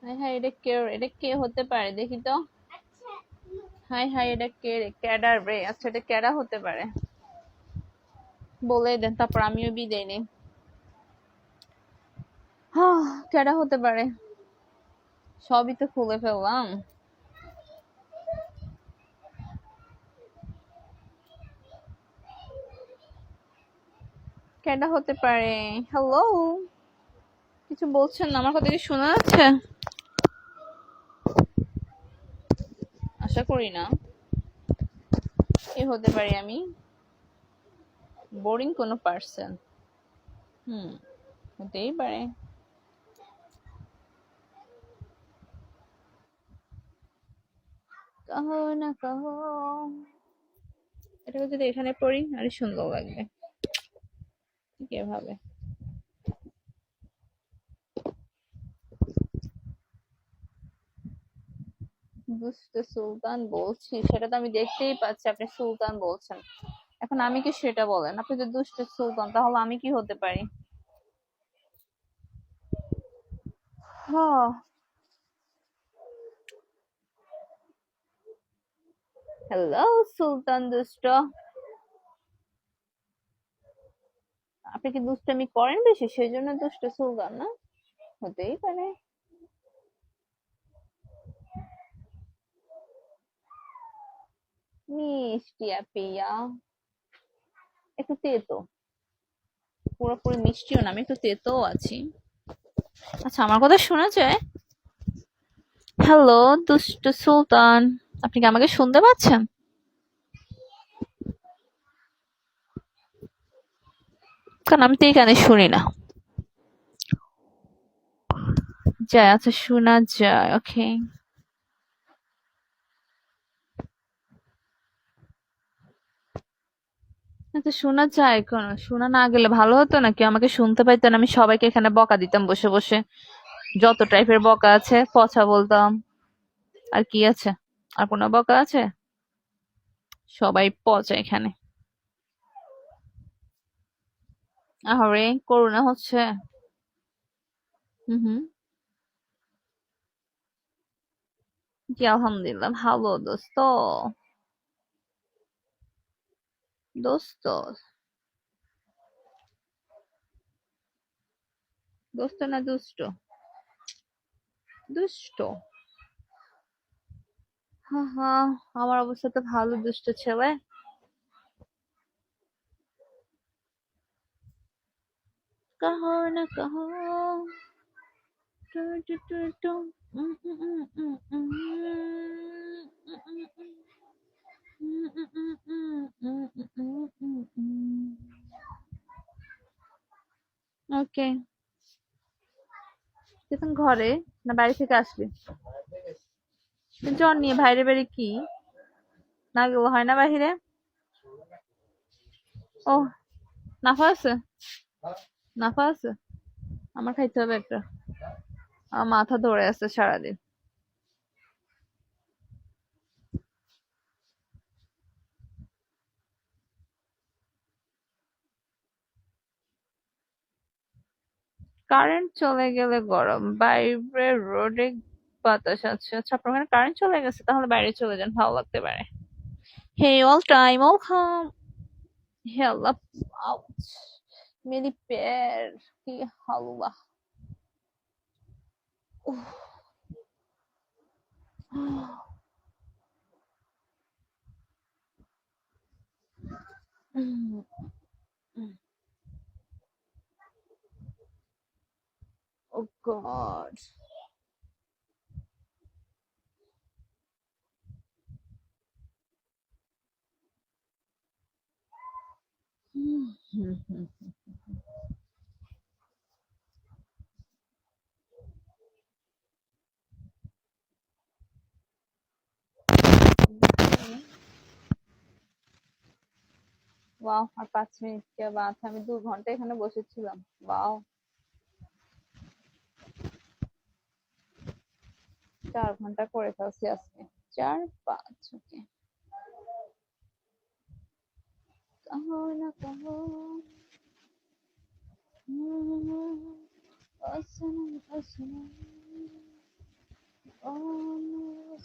High high, এটা কে হতে পারে দেখি তো। হাই হাই, এটা কে রে? ক্যাডার রে? আচ্ছা, এটা ক্যাডা হতে পারে? বলে দেন, তারপর আমিও বিদায় নেই। হ্যাঁ, ক্যাডা হতে পারে? সবই তো খুলে ফেললাম। ক্যাডা হতে পারে? হ্যালো, কিছু বলছেন না? আমার কথা কি শোনা যাচ্ছে? আশা করি না। কি হতে পারি আমি? বোরিং কোনো পার্সন? হুম, হতেই পারে। কাহো না কাহো। এটাকে যদি এখানে পড়ি আরো সুন্দর লাগবে। ঠিক এভাবে। দুষ্ট সুলতান বলছি, সেটা তো আমি দেখতেই পাচ্ছি আপনি সুলতান বলছেন। এখন আমি কি সেটা বলেন? আপনি তো দুষ্ট সুলতান, তাহলে আমি কি হতে পারি? হ্যাঁ। হ্যালো সুলতান দুষ্ট। আপনি কি দুষ্টামি করেন বেশি, সেই জন্য দুষ্ট সুলতান না? হতেই পারে। মিষ্টি আপিয়া, একটু তেতো। পুরোপুরি মিষ্টিও না, আমি একটু তেতো আছি। আচ্ছা, আমার কথা শোনা যায়? হ্যালো দুষ্ট সুলতান, আপনি কি আমাকে শুনতে পাচ্ছেন? কারণ আমি তো এই কানে শুনি না। যায়, আচ্ছা শোনা যায়, ওকে। আচ্ছা, শোনা যায় কেন? শোনা না গেলে ভালো হতো নাকি? আমাকে শুনতে পাইতেন, আমি সবাইকে এখানে বকা দিতাম বসে বসে। যত টাইপের বকা আছে, পচা বলতাম। আর কি আছে? আর কোনো বকা আছে? সবাই পচা এখানে। আহারে, করোনা হচ্ছে? হুম হুম। জি আলহামদুলিল্লাহ ভালো দোস্ত। দোস্ত, দোস্ত না দুষ্ট? দুষ্ট। হা হা, আমার অবস্থা তো ভালো, দুষ্ট ছেলে। কাহো না কাহো। Two two two two. Um, um, um, um, um, okay. তুই এখন ঘরে না বাড়ি থেকে আসলি? তুই জ্বর নিয়ে বাইরে বেরি কি? না গেলে হয় না বাহিরে? ও, নাফা আছে? নাফা আছে? আমার খাইতে হবে একটা। আমার মাথা ধরে আছে সারাদিন। কারেন্ট চলে গেলে গরম, বাইরে রোদে বাতাস আছে। আচ্ছা, আপনার ওখানে কারেন্ট চলে গেছে, তাহলে বাইরে চলে যান, ভালো লাগতে পারে। Hey, all time, all come. Hela out. मेरी पैर की हलवा। Oh God. ওয়াও, আর 5 মিনিট কে বাত, আমি 2 ঘন্টা এখানে বসেছিলাম। ওয়াও। 4 ঘন্টা করে ফেলছি আজকে। 4 5, ওকে। कहो ना कहो। ओ सनम ओ सनम। Oh,